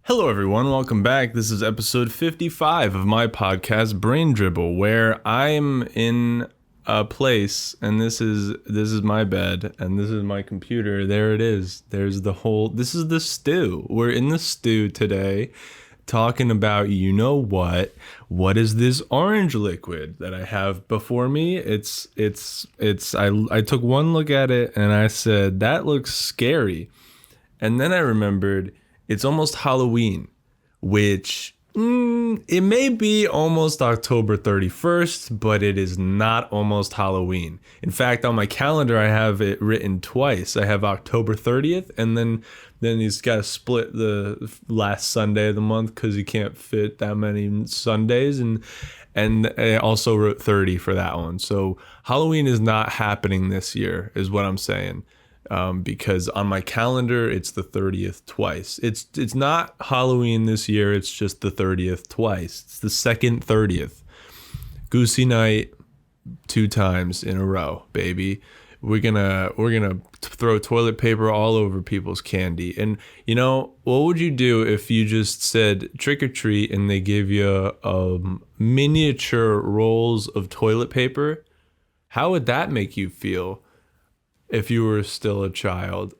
Hello, everyone. Welcome back. This is episode 55 of my podcast, Brain Dribble, where I'm in a place, and this is my bed, and this is my computer. There it is. There's the whole. This is the stew. We're in the stew today, talking about you know what? What is this orange liquid that I have before me? It's. I took one look at it, and I said that looks scary, and then I remembered. It's almost Halloween, which it may be almost October 31st, but it is not almost Halloween. In fact, on my calendar, I have it written twice. I have October 30th, and then he's got to split the last Sunday of the month because he can't fit that many Sundays, and I also wrote 30 for that one. So Halloween is not happening this year, is what I'm saying. Because on my calendar it's the 30th twice. It's not Halloween this year. It's just the 30th twice. It's the second 30th. Goosey night 2 times in a row, baby. We're gonna throw toilet paper all over people's candy. And you know what would you do if you just said trick or treat and they give you miniature rolls of toilet paper? How would that make you feel? If you were still a child,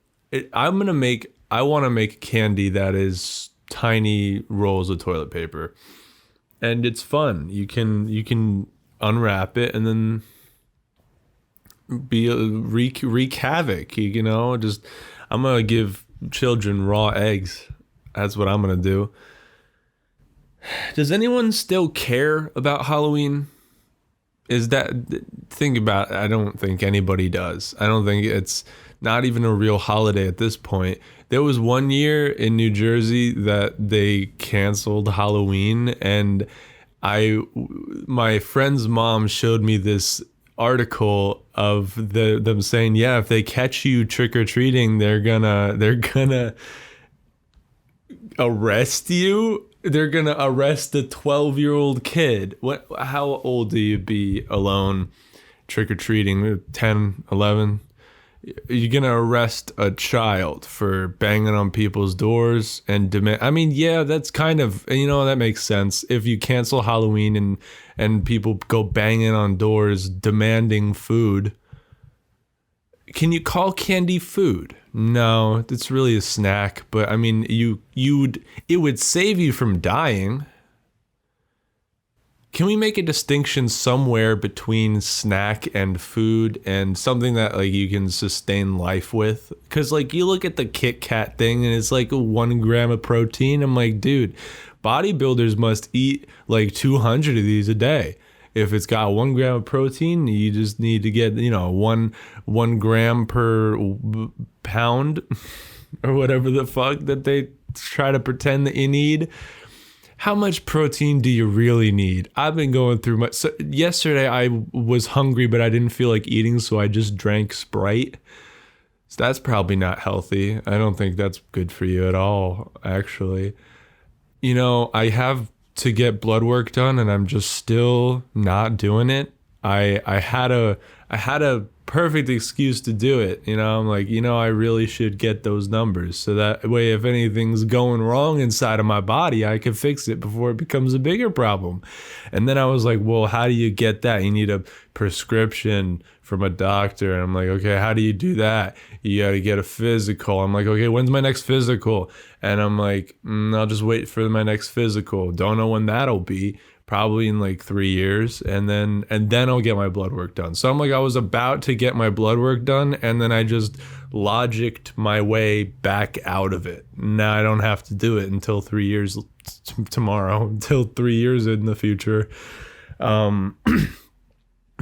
I want to make candy that is tiny rolls of toilet paper, and it's fun. You can unwrap it and then wreak havoc. You know, just I'm gonna give children raw eggs. That's what I'm gonna do. Does anyone still care about Halloween? Think about it. I don't think anybody does. I don't think it's not even a real holiday at this point. There was one year in New Jersey that they canceled Halloween, and my friend's mom showed me this article of them saying, yeah, if they catch you trick-or-treating, they're gonna arrest you. They're gonna arrest a 12-year-old kid. How old do you be alone trick-or-treating? 10, 11? You're gonna arrest a child for banging on people's doors and demand. I mean, yeah, that's kind of, that makes sense. If you cancel Halloween and people go banging on doors demanding food, can you call candy food? No, it's really a snack, but I mean, it would save you from dying. Can we make a distinction somewhere between snack and food and something that like you can sustain life with? Because like you look at the Kit Kat thing and it's like 1 gram of protein. I'm like, dude, bodybuilders must eat like 200 of these a day. If it's got 1 gram of protein, you just need to get, one gram per pound or whatever the fuck that they try to pretend that you need. How much protein do you really need? I've been going through so yesterday I was hungry, but I didn't feel like eating, so I just drank Sprite. So that's probably not healthy. I don't think that's good for you at all, actually. I have to get blood work done, and I'm just still not doing it. I had a perfect excuse to do it. I'm like, I really should get those numbers so that way if anything's going wrong inside of my body, I can fix it before it becomes a bigger problem. And then I was like, well, how do you get that? You need a prescription from a doctor. And I'm like, okay, how do you do that? You got to get a physical. I'm like, okay, when's my next physical? And I'm like, I'll just wait for my next physical. Don't know when that'll be. Probably in like 3 years, and then I'll get my blood work done. So I'm like, I was about to get my blood work done, and then I just logicked my way back out of it. Now I don't have to do it until 3 years tomorrow, until 3 years in the future. And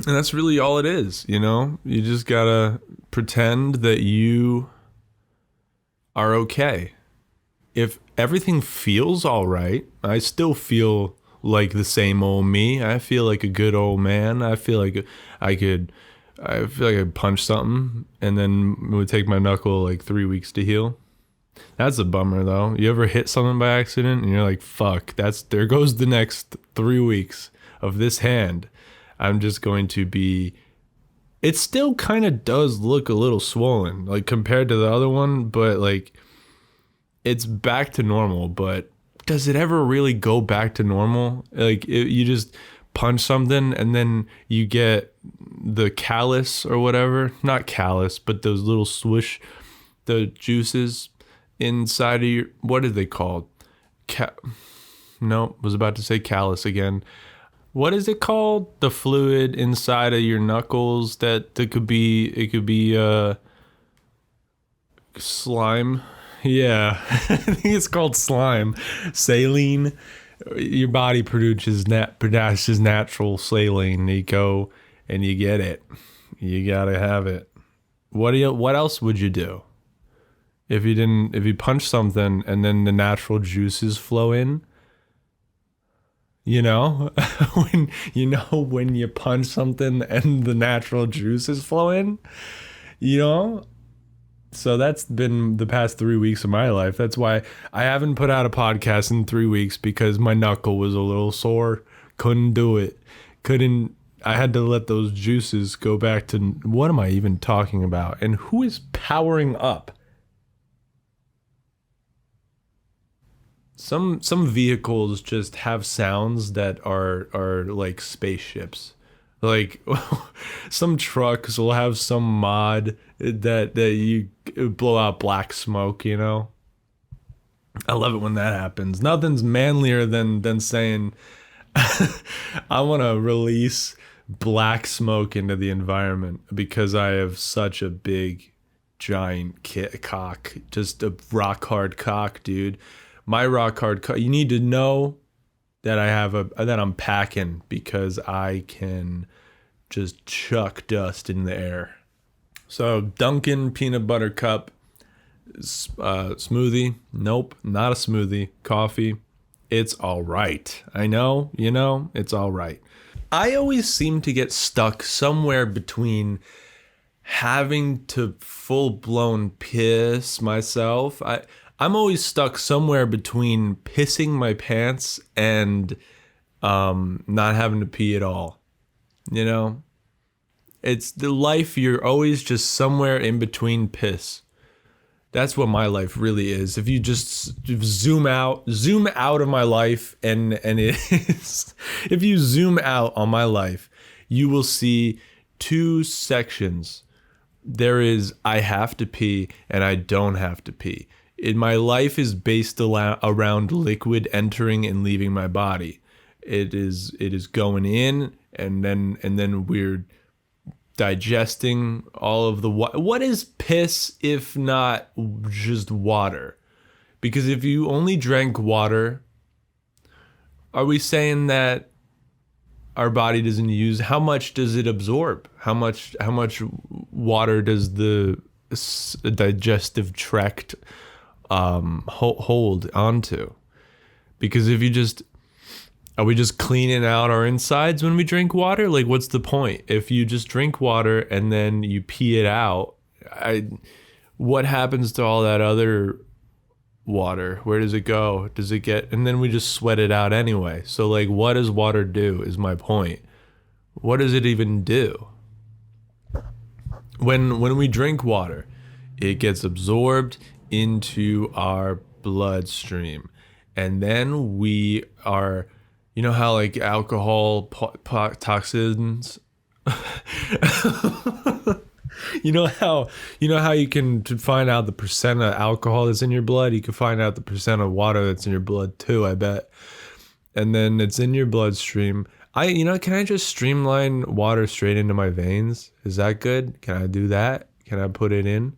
that's really all it is, You just gotta pretend that you are okay. If everything feels all right, I still feel like the same old me. I feel like a good old man. I feel like I could punch something and then it would take my knuckle like 3 weeks to heal. That's a bummer though. You ever hit something by accident and you're like, fuck, there goes the next 3 weeks of this hand. I'm just going to be, it still kind of does look a little swollen like compared to the other one, but like it's back to normal, but does it ever really go back to normal? Like you just punch something and then you get the callus or whatever, not callus, but those little swoosh, the juices inside of your, what are they called? No, was about to say callus again. What is it called? The fluid inside of your knuckles that could be, it could be slime. Yeah, I think it's called slime. Saline. Your body produces natural saline. You go and you get it. You gotta have it. What else would you do if you punch something and then the natural juices flow in? You know, when you punch something and the natural juices flow in, you know. So that's been the past 3 weeks of my life. That's why I haven't put out a podcast in 3 weeks, because my knuckle was a little sore. Couldn't do it. I had to let those juices go back to, what am I even talking about? And who is powering up? Some vehicles just have sounds that are like spaceships. Like some trucks will have some mod that you blow out black smoke, you know? I love it when that happens. Nothing's manlier than saying I want to release black smoke into the environment because I have such a big giant cock, just a rock hard cock, dude. My rock hard cock. You need to know that that I'm packing, because I can just chuck dust in the air. So Dunkin' peanut butter cup smoothie. Nope, not a smoothie. Coffee. It's all right. I know, it's all right. I always seem to get stuck somewhere between having to full blown piss myself. I'm always stuck somewhere between pissing my pants and not having to pee at all. You know? It's the life, you're always just somewhere in between piss. That's what my life really is. If you just zoom out of my life, and it is, if you zoom out on my life, you will see two sections. There is I have to pee and I don't have to pee. My life is based around liquid entering and leaving my body. It is going in, and then we're digesting all of the what is piss if not just water? Because if you only drank water, are we saying that our body doesn't use, how much does it absorb? How much water does the digestive tract hold onto? Because if you just, are we just cleaning out our insides when we drink water? Like, what's the point? If you just drink water and then you pee it out, what happens to all that other water? Where does it go? Does it get, and then we just sweat it out anyway. So like, what does water do is my point. What does it even do? When we drink water, it gets absorbed into our bloodstream. And then we are, you know how like alcohol toxins, you know how you can, to find out the percent of alcohol that's in your blood, you can find out the percent of water that's in your blood too, I bet. And then it's in your bloodstream. Can I just streamline water straight into my veins? Is that good? Can I do that? Can I put it in?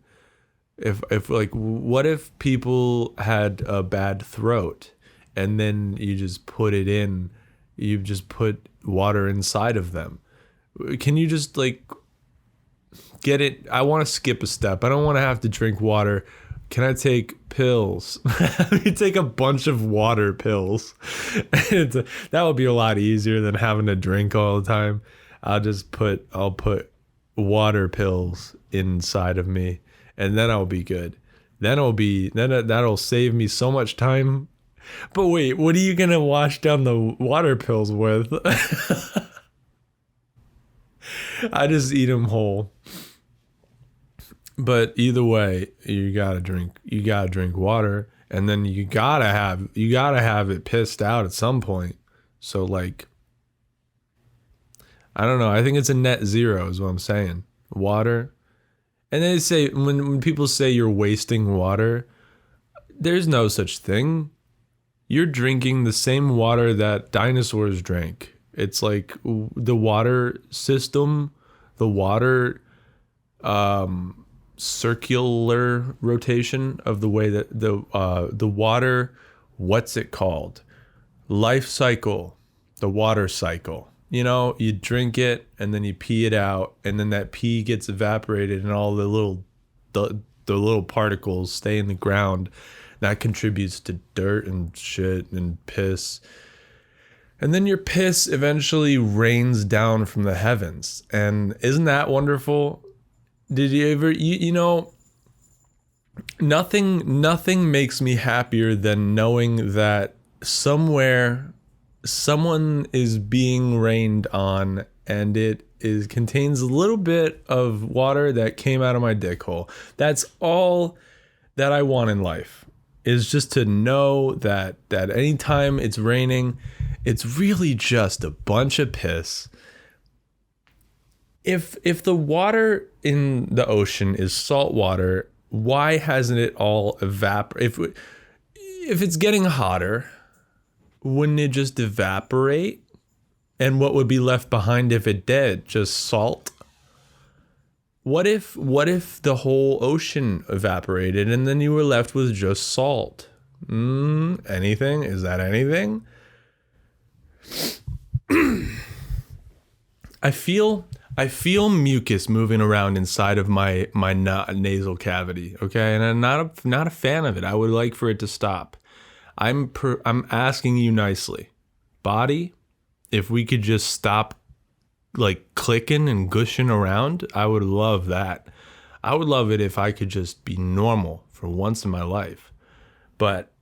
If like, what if people had a bad throat and then you just put it in, you just put water inside of them? Can you just like get it? I want to skip a step. I don't want to have to drink water. Can I take pills? You take a bunch of water pills. That would be a lot easier than having to drink all the time. I'll put water pills inside of me, and then I'll be good. That'll save me so much time. But wait, what are you gonna wash down the water pills with? I just eat them whole. But either way, you gotta drink water, And then you gotta have it pissed out at some point. So like, I don't know. I think it's a net zero is what I'm saying. Water. And they say when people say you're wasting water, there's no such thing. You're drinking the same water that dinosaurs drank. It's like the water system, the water circular rotation of the way that the water, what's it called? Life cycle, the water cycle. You know, you drink it and then you pee it out, and then that pee gets evaporated and all the little particles stay in the ground. That contributes to dirt and shit and piss. And then your piss eventually rains down from the heavens. And isn't that wonderful? Did you ever, you know, nothing makes me happier than knowing that somewhere someone is being rained on, and it contains a little bit of water that came out of my dick hole. That's all that I want in life, is just to know that anytime it's raining, it's really just a bunch of piss. If the water in the ocean is salt water, why hasn't it all evaporated? If it's getting hotter, wouldn't it just evaporate? And what would be left behind if it did? Just salt? What if the whole ocean evaporated and then you were left with just salt? Anything? Is that anything? I feel mucus moving around inside of my nasal cavity, okay? And I'm not a fan of it. I would like for it to stop. I'm asking you nicely, body, if we could just stop like clicking and gushing around, I would love that. I would love it if I could just be normal for once in my life. But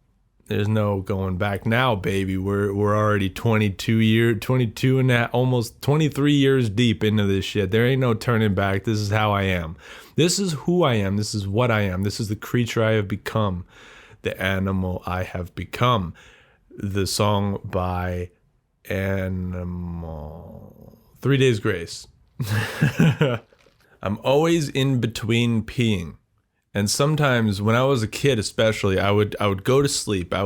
there's no going back now, baby. We're already 22 and that, almost 23 years deep into this shit. There ain't no turning back. This is how I am. This is who I am. This is what I am. This is the creature I have become. The animal I have become. The song by Animal. 3 Days Grace. I'm always in between peeing. And sometimes when I was a kid, especially, I would go to sleep. I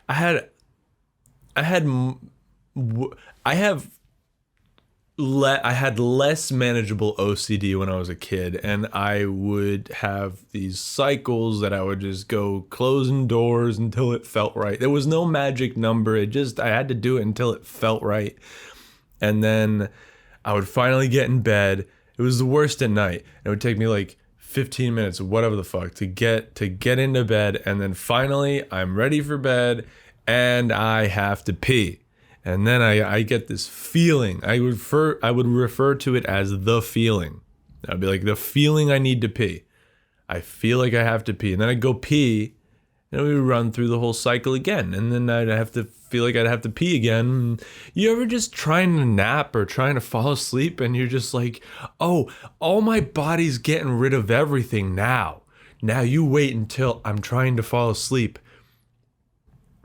had less manageable OCD when I was a kid, and I would have these cycles that I would just go closing doors until it felt right. There was no magic number. I had to do it until it felt right. And then I would finally get in bed. It was the worst at night. It would take me like 15 minutes or whatever the fuck to get into bed, and then finally I'm ready for bed and I have to pee. And then I get this feeling. I would refer to it as the feeling. I'd be like, the feeling I need to pee. I feel like I have to pee. And then I'd go pee, and we would run through the whole cycle again. And then I'd have to feel like I'd have to pee again. You ever just trying to nap or trying to fall asleep, and you're just like, oh, all my body's getting rid of everything now. Now you wait until I'm trying to fall asleep.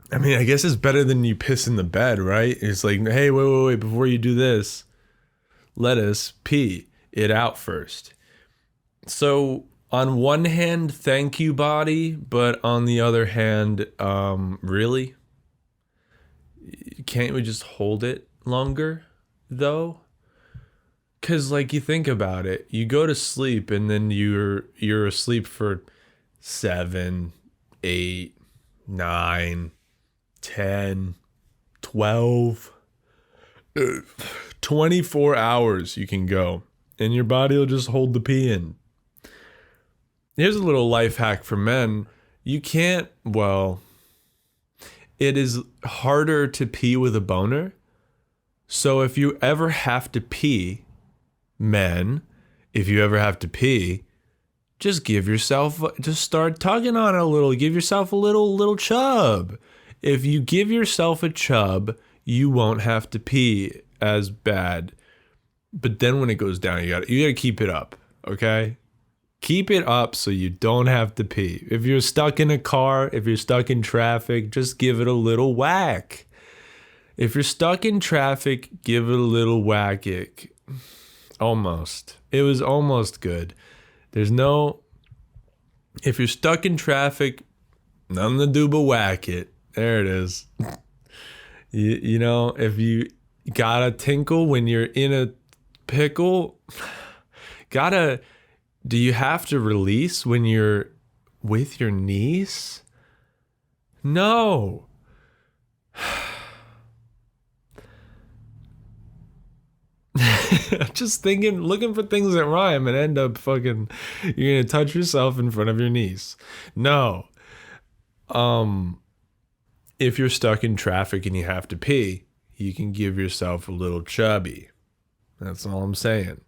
I mean, I guess it's better than you piss in the bed, right? It's like, hey, wait, before you do this, let us pee it out first. So on one hand, thank you, body, but on the other hand, really? Can't we just hold it longer, though? Because, like, you think about it, you go to sleep and then you're asleep for 7, 8, 9, 10, 12, 24 hours you can go, and your body will just hold the pee in. Here's a little life hack for men. It is harder to pee with a boner. So if you ever have to pee, men, just start tugging on it a little. Give yourself a little chub. If you give yourself a chub, you won't have to pee as bad. But then when it goes down, you gotta keep it up, okay? Keep it up so you don't have to pee. If you're stuck in a car, if you're stuck in traffic, just give it a little whack. If you're stuck in traffic, give it a little whack it. Almost. It was almost good. There's no... If you're stuck in traffic, nothing to do but whack it. There it is. You know, if you gotta tinkle when you're in a pickle, do you have to release when you're with your niece? No. Just looking for things that rhyme and end up fucking, you're gonna touch yourself in front of your niece. No. If you're stuck in traffic and you have to pee, you can give yourself a little chubby. That's all I'm saying.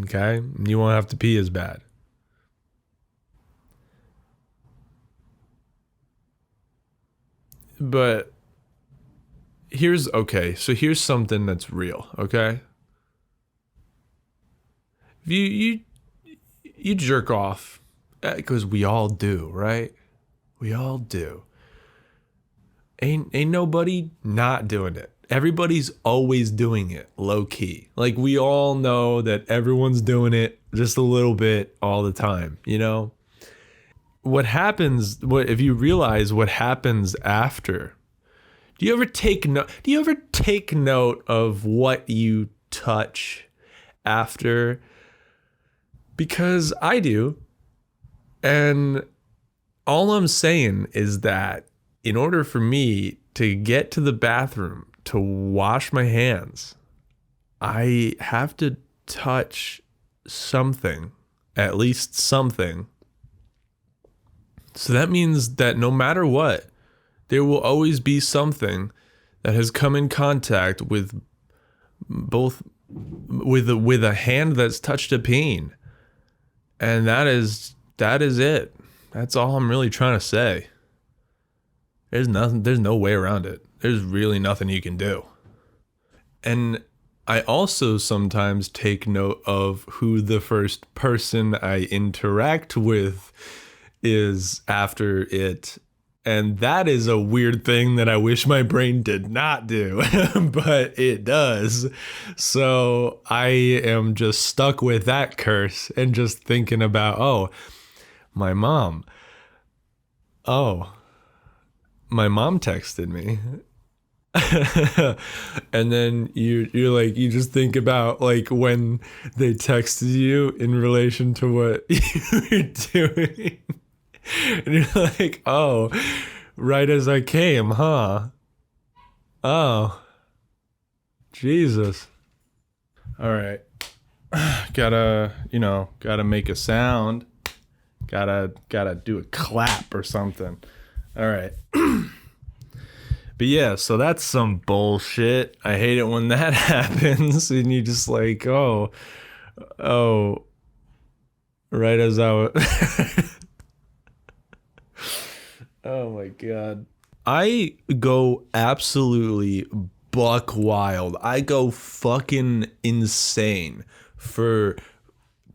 Okay? You won't have to pee as bad. But here's something that's real, okay? You jerk off, because we all do, right? We all do. Ain't nobody not doing it. Everybody's always doing it, low key. Like, we all know that everyone's doing it just a little bit all the time, you know? If you realize what happens after? Do you ever take note of what you touch after? Because I do. And all I'm saying is that in order for me to get to the bathroom to wash my hands, I have to touch something, at least something. So that means that no matter what, there will always be something that has come in contact with a hand that's touched a peen. And that is it. That's all I'm really trying to say. There's no way around it. There's really nothing you can do. And I also sometimes take note of who the first person I interact with is after it. And that is a weird thing that I wish my brain did not do, but it does. So I am just stuck with that curse and just thinking about, my mom. My mom texted me. And then you're like, you just think about like when they texted you in relation to what you were doing. And you're like, oh, right as I came, huh? Oh, Jesus. All right. Gotta make a sound. Gotta do a clap or something. All right. But yeah, so that's some bullshit. I hate it when that happens and you just like, oh, right as I was... Oh my God. I go absolutely buck wild. I go fucking insane for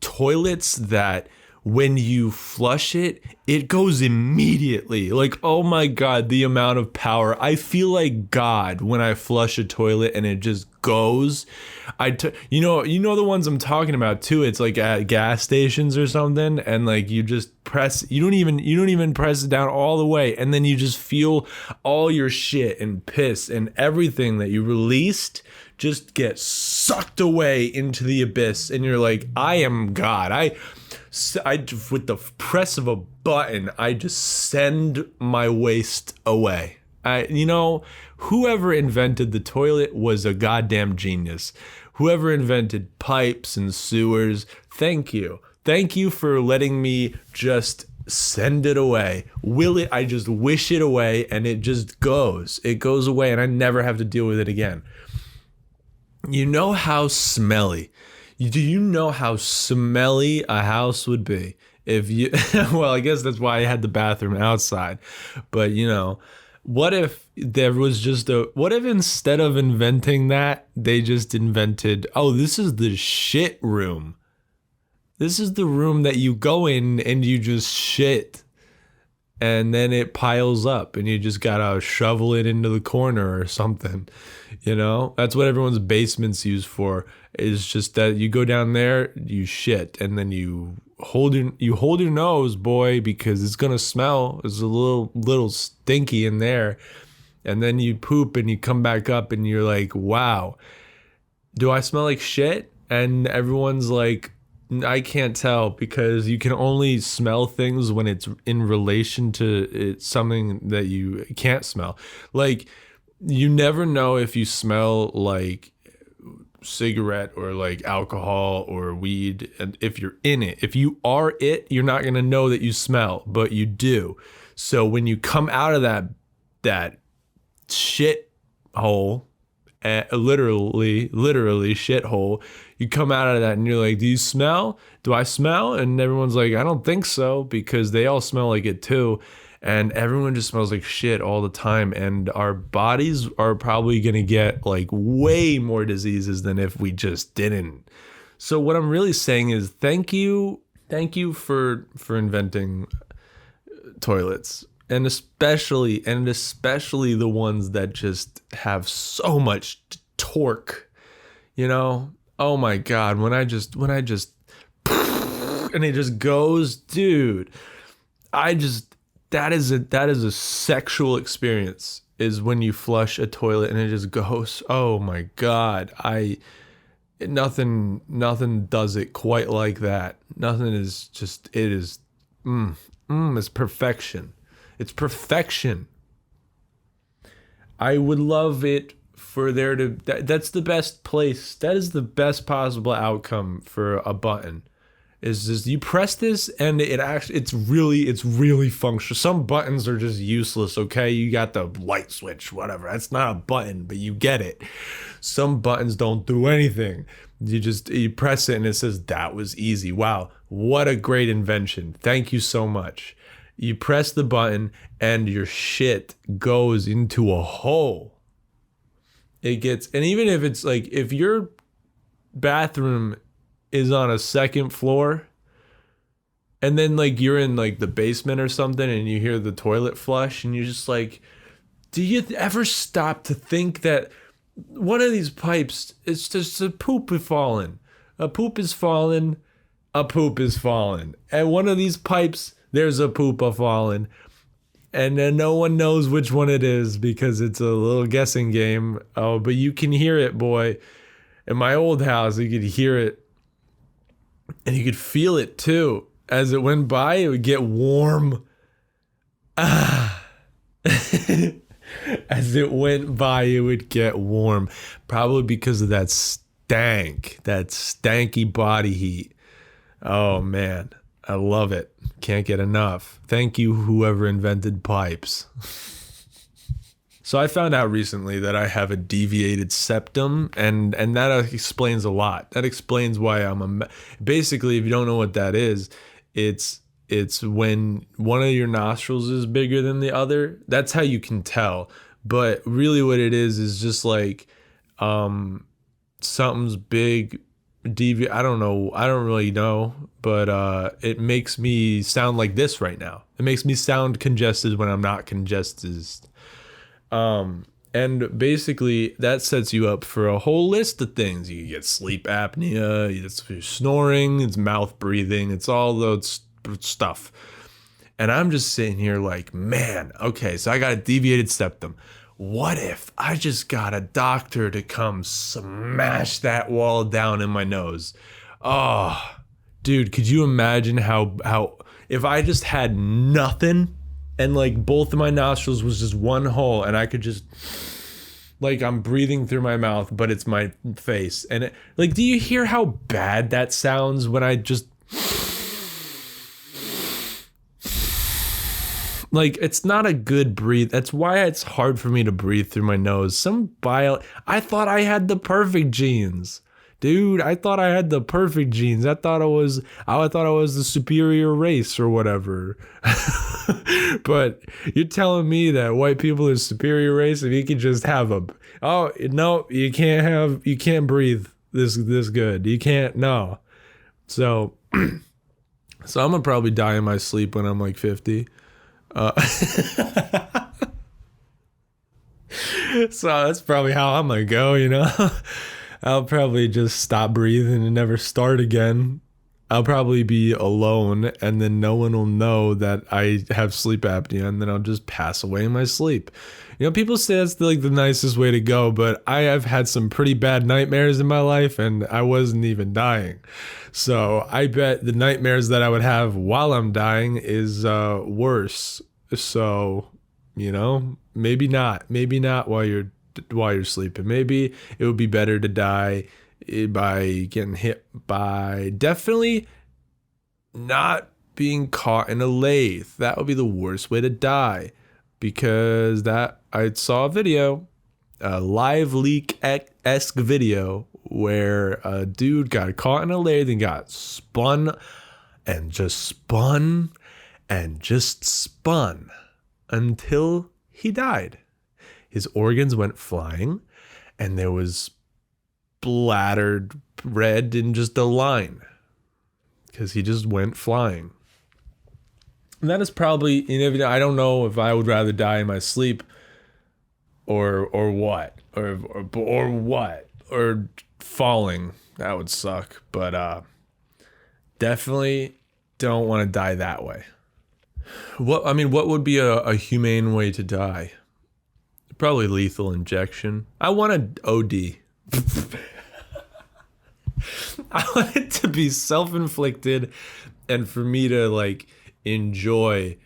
toilets that when you flush it, it goes immediately. Like, oh my God, the amount of power. I feel like God when I flush a toilet and it just goes. You know the ones I'm talking about too. It's like at gas stations or something, and like you just press. You don't even press it down all the way, and then you just feel all your shit and piss and everything that you released just get sucked away into the abyss, and you're like, I am God. I with the press of a button, I just send my waste away. Whoever invented the toilet was a goddamn genius. Whoever invented pipes and sewers, thank you. Thank you for letting me just send it away. I just wish it away and it just goes. It goes away and I never have to deal with it again. You know how smelly. Do you know how smelly a house would be if you, well, I guess that's why I had the bathroom outside, but what if what if instead of inventing that, they just invented, this is the shit room. This is the room that you go in and you just shit. And then it piles up and you just gotta shovel it into the corner or something. You know, that's what everyone's basement's used for. Is just that you go down there, you shit, and then you hold your nose, boy, because it's gonna smell. It's a little stinky in there. And then you poop and you come back up and you're like, wow, do I smell like shit? And everyone's like, I can't tell, because you can only smell things when it's in relation to it's something that you can't smell. Like, you never know if you smell like cigarette or like alcohol or weed, and if you're in it. If you are it, you're not going to know that you smell, but you do. So when you come out of that shit hole, literally shit hole, you come out of that and you're like, do you smell? Do I smell? And everyone's like, I don't think so, because they all smell like it too. And everyone just smells like shit all the time. And our bodies are probably going to get like way more diseases than if we just didn't. So what I'm really saying is thank you for inventing toilets. And especially the ones that just have so much torque, you know? Oh my God, when I just and it just goes, dude, that is a sexual experience, is when you flush a toilet and it just goes. Oh my God, nothing does it quite like that. Nothing is just, it is, it's perfection. It's perfection. I would love it for there to, that's the best place. That is the best possible outcome for a button. Is just you press this and it's really functional. Some buttons are just useless, okay? You got the light switch, whatever. That's not a button, but you get it. Some buttons don't do anything. You press it and it says, that was easy. Wow, what a great invention. Thank you so much. You press the button and your shit goes into a hole. And even if it's like, if your bathroom is on a second floor and then like you're in like the basement or something and you hear the toilet flush and you're just like, do you ever stop to think that one of these pipes, it's just a poop is falling. A poop is falling. And one of these pipes, there's a poop a falling. And then no one knows which one it is because it's a little guessing game. Oh, but you can hear it, boy. In my old house, you could hear it. And you could feel it too. As it went by, it would get warm. As it went by, it would get warm. Probably because of that stanky body heat. Oh man, I love it. Can't get enough. Thank you, whoever invented pipes. So I found out recently that I have a deviated septum, and that explains a lot. That explains why basically, if you don't know what that is, it's when one of your nostrils is bigger than the other. That's how you can tell. But really what it is just like something's big, I don't know. I don't really know, but it makes me sound like this right now. It makes me sound congested when I'm not congested. And basically that sets you up for a whole list of things. You get sleep apnea, it's snoring, it's mouth breathing, it's all those stuff. And I'm just sitting here like, man, okay, so I got a deviated septum. What if I just got a doctor to come smash that wall down in my nose? Oh, dude, could you imagine how if I just had nothing and like both of my nostrils was just one hole and I could just, like, I'm breathing through my mouth, but it's my face. And it, like, do you hear how bad that sounds when I just, like, it's not a good breathe. That's why it's hard for me to breathe through my nose. I thought I had the perfect genes. Dude, I thought I had the perfect genes. I thought I was the superior race or whatever. But you're telling me that white people are superior race if you can just have oh no, you can't breathe this good. You can't, no. So So I'm gonna probably die in my sleep when I'm like 50. So that's probably how I'm gonna go, you know? I'll probably just stop breathing and never start again. I'll probably be alone, and then no one will know that I have sleep apnea, and then I'll just pass away in my sleep. You know, people say that's like the nicest way to go, but I have had some pretty bad nightmares in my life, and I wasn't even dying. So I bet the nightmares that I would have while I'm dying is worse. So, you know, maybe not while you're sleeping. Maybe it would be better to die by getting hit by, definitely not being caught in a lathe. That would be the worst way to die, because that I saw a video, a live leak-esque video where a dude got caught in a lathe and got spun and just spun and just spun until he died. His organs went flying, and there was splattered red in just a line because he just went flying. And that is probably, you know, I don't know if I would rather die in my sleep or what or falling. That would suck, but definitely don't want to die that way. What would be a humane way to die? Probably lethal injection. I want to OD. I want it to be self-inflicted, and for me to like enjoy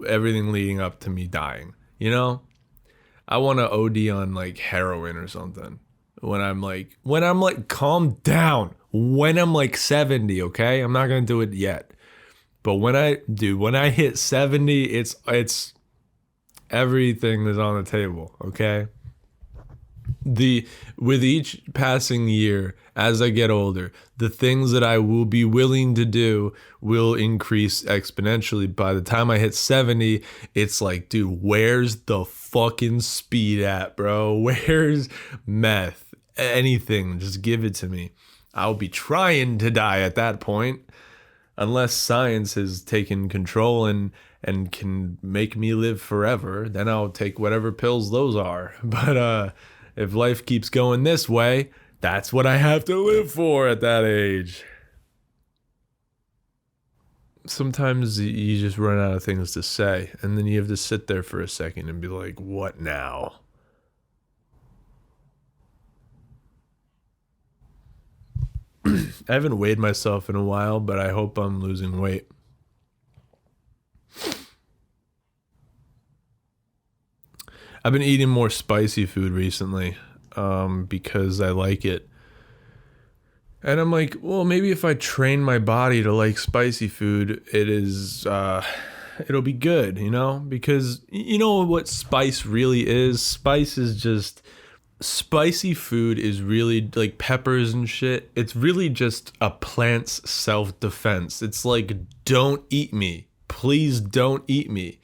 everything leading up to me dying. You know, I want to OD on like heroin or something. When I'm like, calm down. When I'm like 70, okay? I'm not gonna do it yet. But when I hit 70, it's everything is on the table, okay? With each passing year, as I get older, the things that I will be willing to do will increase exponentially. By the time I hit 70, it's like, dude, where's the fucking speed at, bro? Where's meth? Anything, just give it to me. I'll be trying to die at that point, unless science has taken control and can make me live forever. Then I'll take whatever pills those are. But if life keeps going this way, that's what I have to live for at that age. Sometimes you just run out of things to say, and then you have to sit there for a second and be like, what now? I haven't weighed myself in a while, but I hope I'm losing weight. I've been eating more spicy food recently because I like it. And I'm like, well, maybe if I train my body to like spicy food, it'll be good, you know? Because you know what spice really is? Spicy food is really like peppers and shit. It's really just a plant's self-defense. It's like, don't eat me. Please don't eat me.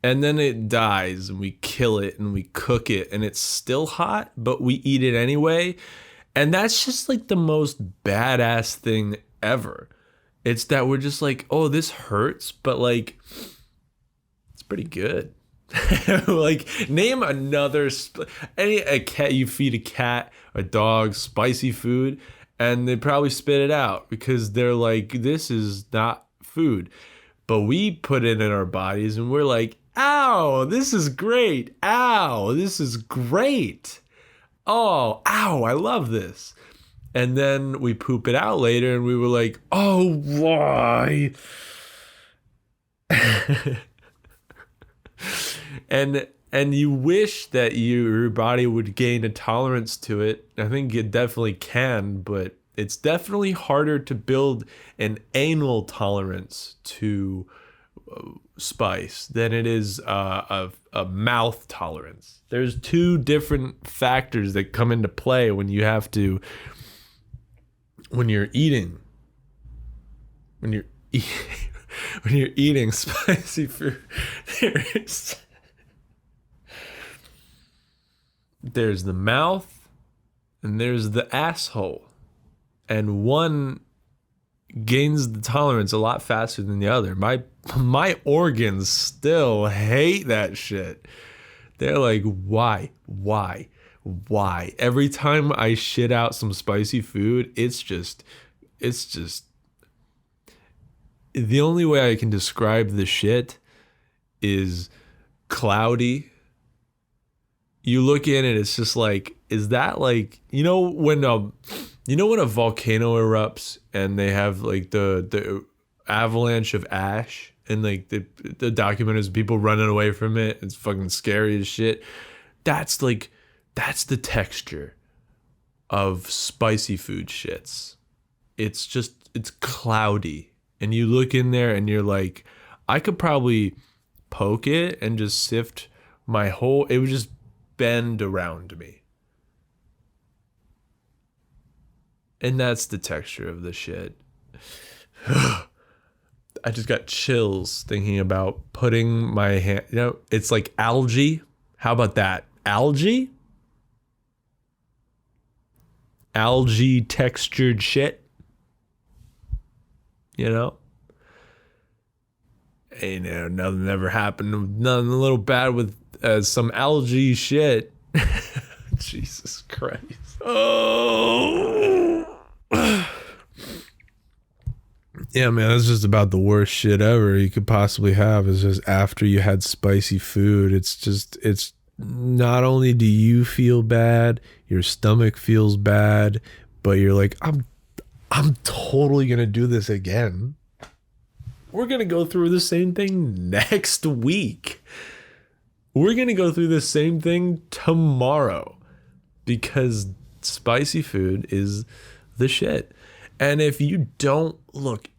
And then it dies and we kill it and we cook it and it's still hot, but we eat it anyway. And that's just like the most badass thing ever. It's that we're just like, oh, this hurts, but like, it's pretty good. Like, name another a cat. You feed a cat, a dog spicy food, and they probably spit it out because they're like, this is not food. But we put it in our bodies and we're like, ow, this is great. Ow, this is great. Oh, ow, I love this. And then we poop it out later and we were like, oh, why? And you wish that your body would gain a tolerance to it. I think it definitely can, but it's definitely harder to build an anal tolerance to spice than it is a mouth tolerance. There's two different factors that come into play when you're eating when you're eating spicy food. There's the mouth and there's the asshole, and one gains the tolerance a lot faster than the other. My organs still hate that shit. They're like, why? Every time I shit out some spicy food, it's just the only way I can describe the shit is cloudy. You look in it, it's just like, is that like, when a volcano erupts and they have like the avalanche of ash and like the documenters, people running away from it, it's fucking scary as shit. That's the texture of spicy food shits. It's cloudy. And you look in there and you're like, I could probably poke it and just sift it would just bend around me. And that's the texture of the shit. I just got chills thinking about putting my hand, it's like algae. How about that? Algae textured shit. Nothing ever happened. Nothing a little bad with some algae shit. Jesus Christ. Oh. Yeah, man, that's just about the worst shit ever you could possibly have. Is just after you had spicy food, it's not only do you feel bad, your stomach feels bad, but you're like, I'm totally gonna do this again. We're gonna go through the same thing next week. We're gonna go through the same thing tomorrow because spicy food is the shit. And if you don't look,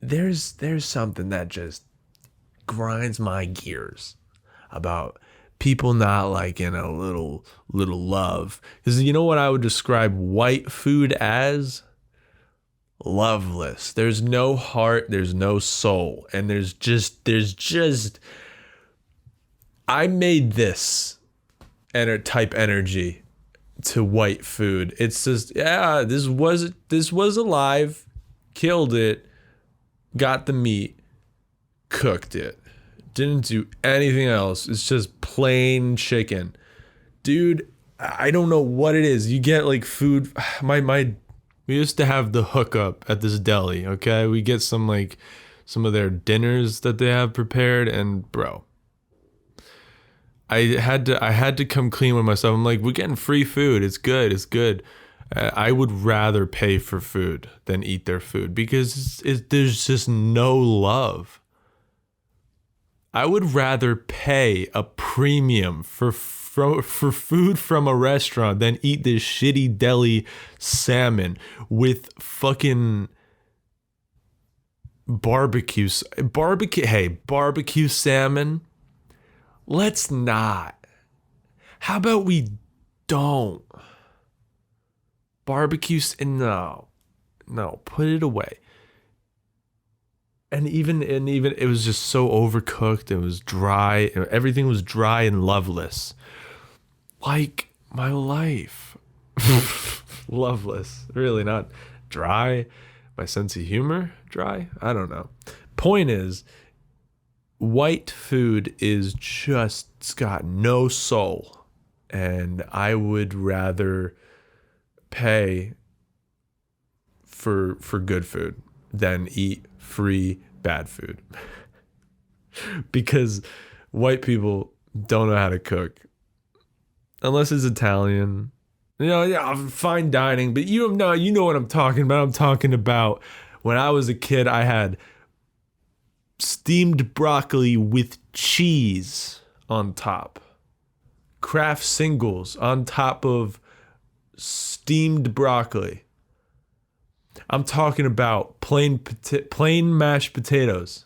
there's something that just grinds my gears about people not liking a little love. Because you know what I would describe white food as? Loveless. There's no heart, there's no soul, and there's just I made this type energy to white food. It's just, yeah, this was alive, killed it, got the meat, cooked it. Didn't do anything else. It's just plain chicken. Dude, I don't know what it is. You get like food, we used to have the hookup at this deli, okay? We get some of their dinners that they have prepared, and bro, I had to come clean with myself. I'm like, we're getting free food. It's good. I would rather pay for food than eat their food because there's just no love. I would rather pay a premium for food from a restaurant than eat this shitty deli salmon with fucking barbecue salmon. Let's not. How about we don't? No, put it away. And even it was just so overcooked. It was dry. Everything was dry and loveless. Like my life. Loveless. Really not dry. My sense of humor dry. I don't know. Point is, white food is just, it's got no soul. And I would rather pay for good food than eat free bad food. Because white people don't know how to cook. Unless it's Italian. Fine dining, but you know what I'm talking about. I'm talking about when I was a kid, I had steamed broccoli with cheese on top. Kraft singles on top of steamed broccoli. I'm talking about plain mashed potatoes.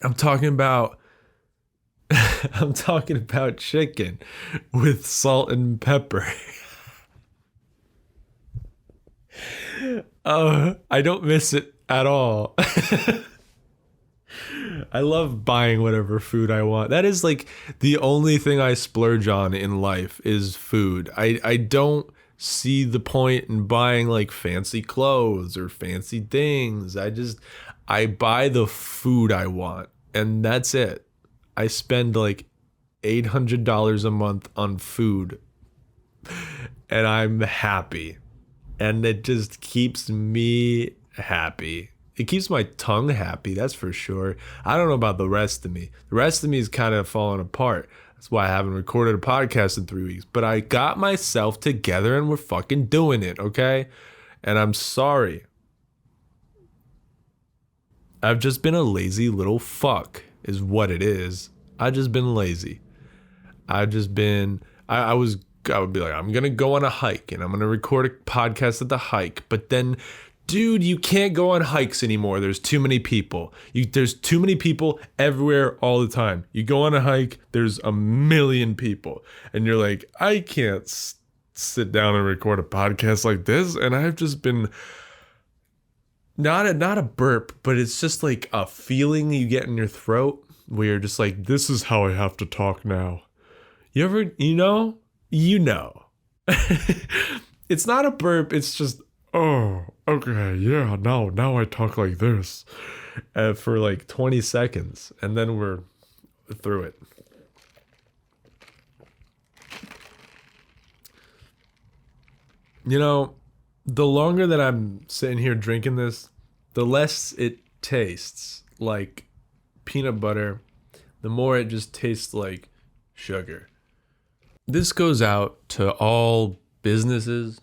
I'm talking about chicken with salt and pepper. I don't miss it at all. I love buying whatever food I want. That is like the only thing I splurge on in life is food. I don't see the point in buying like fancy clothes or fancy things. I buy the food I want, and that's it. I spend like $800 a month on food, and I'm happy. And it just keeps me happy. It keeps my tongue happy, that's for sure. I don't know about the rest of me. The rest of me is kind of falling apart. That's why I haven't recorded a podcast in 3 weeks. But I got myself together and we're fucking doing it, okay? And I'm sorry. I've just been a lazy little fuck, is what it is. I've just been lazy. I would be like, I'm going to go on a hike and I'm going to record a podcast at the hike. But then, dude, you can't go on hikes anymore. There's too many people. There's too many people everywhere all the time. You go on a hike, there's a million people. And you're like, I can't sit down and record a podcast like this. And I've just been, not a burp, but it's just like a feeling you get in your throat where you're just like, this is how I have to talk now. You ever, you know? It's not a burp, it's just, oh, okay, yeah, now I talk like this for like 20 seconds, and then we're through it. You know, the longer that I'm sitting here drinking this, the less it tastes like peanut butter, the more it just tastes like sugar. This goes out to all businesses.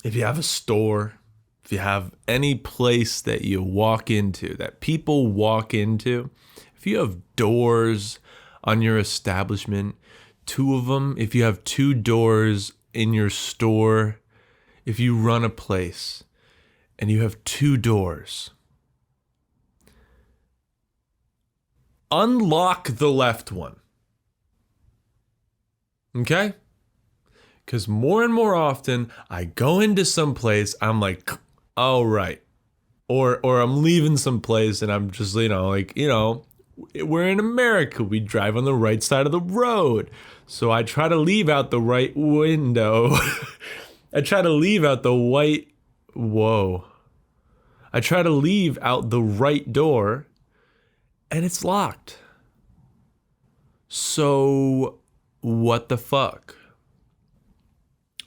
If you have a store, if you have any place that you walk into, that people walk into, if you have doors on your establishment, 2 of them, if you have 2 doors in your store, if you run a place and you have 2 doors, unlock the left one. Okay? Because more and more often, I go into some place, I'm like, oh, right. Or I'm leaving some place and I'm just, we're in America. We drive on the right side of the road. So I try to leave out the right window. I try to leave out the I try to leave out the right door and it's locked. So what the fuck?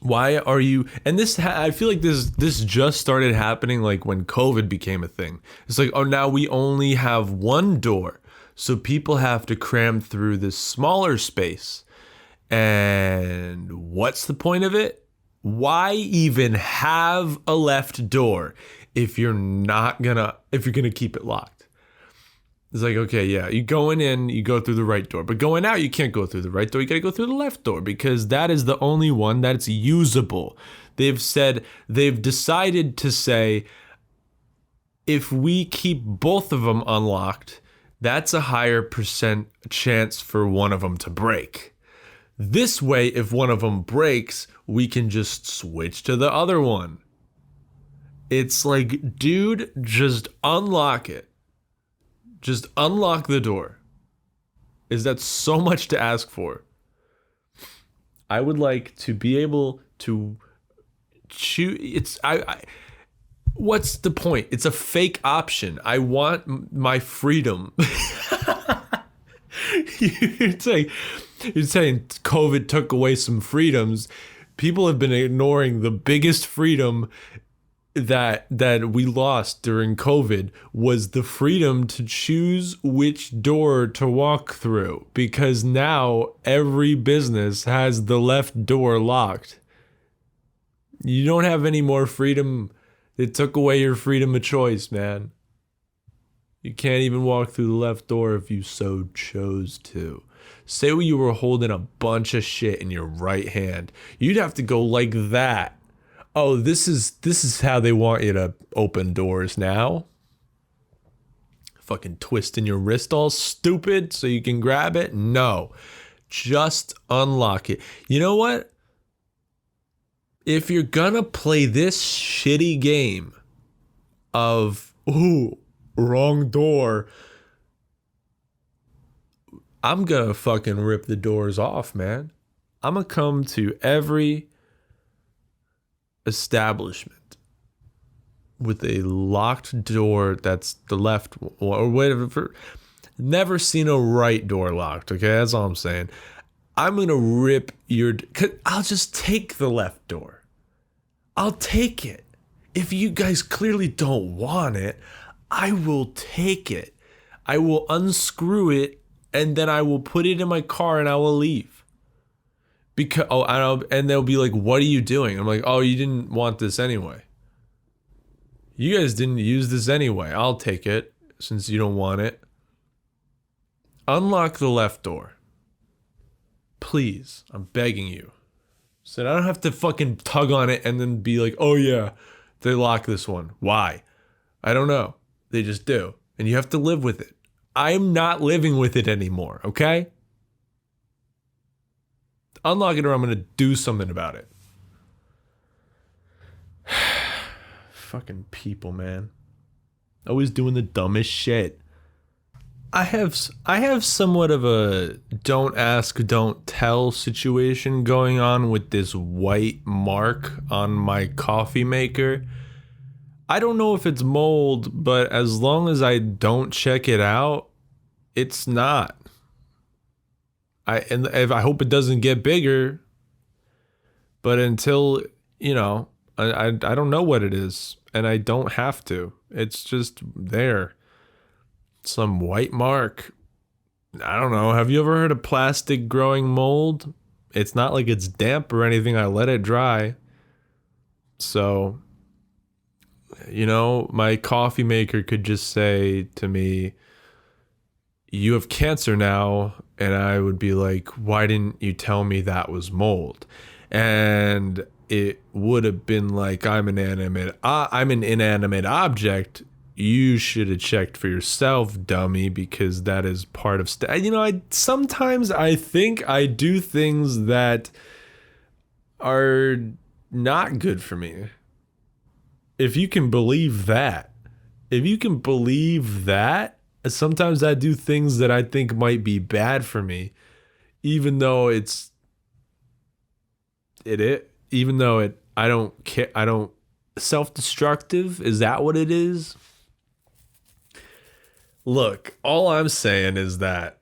Why are you, and I feel like this just started happening like when COVID became a thing. It's like, oh, now we only have 1 door. So people have to cram through this smaller space. And what's the point of it? Why even have a left door if you're gonna keep it locked? It's like, okay, yeah, you going in, you go through the right door. But going out, you can't go through the right door. You got to go through the left door because that is the only one that's usable. They've decided to say, if we keep both of them unlocked, that's a higher % chance for one of them to break. This way, if one of them breaks, we can just switch to the other one. It's like, dude, just unlock it. Just unlock the door. Is that so much to ask for? I would like to be able to choose. What's the point? It's a fake option. I want my freedom. You're saying COVID took away some freedoms. People have been ignoring the biggest freedom that we lost during COVID was the freedom to choose which door to walk through, because now every business has the left door locked. You don't have any more freedom. It took away your freedom of choice, man. You can't even walk through the left door if you so chose to. Say you were holding a bunch of shit in your right hand. You'd have to go like that. Oh, this is how they want you to open doors now. Fucking twisting your wrist all stupid so you can grab it? No. Just unlock it. You know what? If you're gonna play this shitty game of, ooh, wrong door, I'm gonna fucking rip the doors off, man. I'm gonna come to every establishment with a locked door that's the left or whatever. Never seen a right door locked, okay? That's all I'm saying. I'm going to rip your... I'll just take the left door. I'll take it. If you guys clearly don't want it, I will take it. I will unscrew it, and then I will put it in my car, and I will leave. Because and they'll be like, "What are you doing?" I'm like, "Oh, you didn't want this anyway. You guys didn't use this anyway. I'll take it since you don't want it. Unlock the left door, please. I'm begging you." So I don't have to fucking tug on it and then be like, "Oh yeah, they lock this one. Why? I don't know. They just do, and you have to live with it." I'm not living with it anymore. Okay. Unlock it or I'm going to do something about it. Fucking people, man. Always doing the dumbest shit. I have somewhat of a don't ask, don't tell situation going on with this white mark on my coffee maker. I don't know if it's mold, but as long as I don't check it out, it's not. I hope it doesn't get bigger, but until, I don't know what it is, and I don't have to. It's just there. Some white mark. I don't know. Have you ever heard of plastic growing mold? It's not like it's damp or anything. I let it dry. So, my coffee maker could just say to me, "You have cancer now." And I would be like, "Why didn't you tell me that was mold?" And it would have been like, I'm an inanimate object. You should have checked for yourself, dummy, because that is part of sometimes I think I do things that are not good for me. If you can believe that. Sometimes I do things that I think might be bad for me, even though I don't care. I don't self-destructive. Is that what it is? Look, all I'm saying is that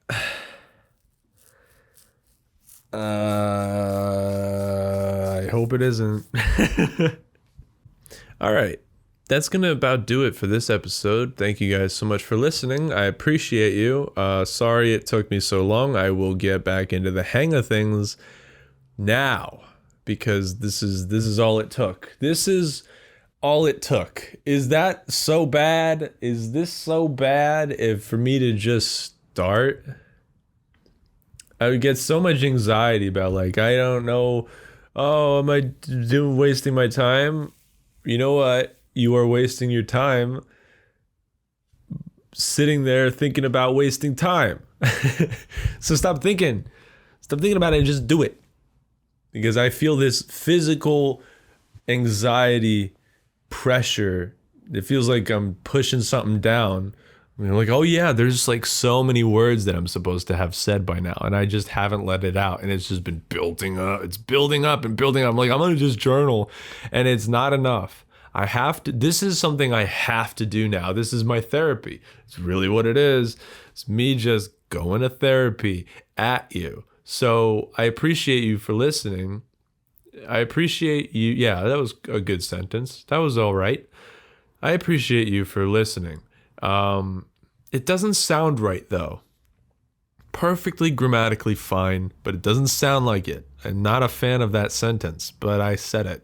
I hope it isn't. All right. That's going to about do it for this episode. Thank you guys so much for listening. I appreciate you. Sorry it took me so long. I will get back into the hang of things now because this is all it took. This is all it took. Is that so bad? Is this so bad if for me to just start? I would get so much anxiety about I don't know. Oh, am I wasting my time? You know what? You are wasting your time sitting there thinking about wasting time. So stop thinking about it and just do it. Because I feel this physical anxiety pressure. It feels like I'm pushing something down. Oh yeah, there's so many words that I'm supposed to have said by now, and I just haven't let it out, and it's just been building up. It's building up and building up. I'm gonna just journal, and it's not enough. This is something I have to do now. This is my therapy. It's really what it is. It's me just going to therapy at you. So I appreciate you for listening. I appreciate you. Yeah, that was a good sentence. That was all right. I appreciate you for listening. It doesn't sound right though. Perfectly grammatically fine, but it doesn't sound like it. I'm not a fan of that sentence, but I said it.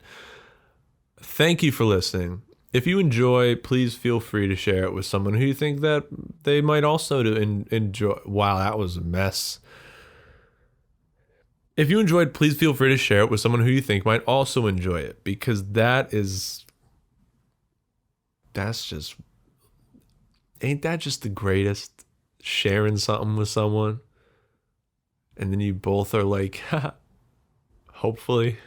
Thank you for listening. If you enjoy, please feel free to share it with someone who you think that they might also enjoy. Wow, that was a mess. If you enjoyed, please feel free to share it with someone who you think might also enjoy it, because ain't that just the greatest? Sharing something with someone, and then you both are like, hopefully.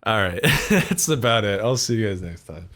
All right, that's about it. I'll see you guys next time.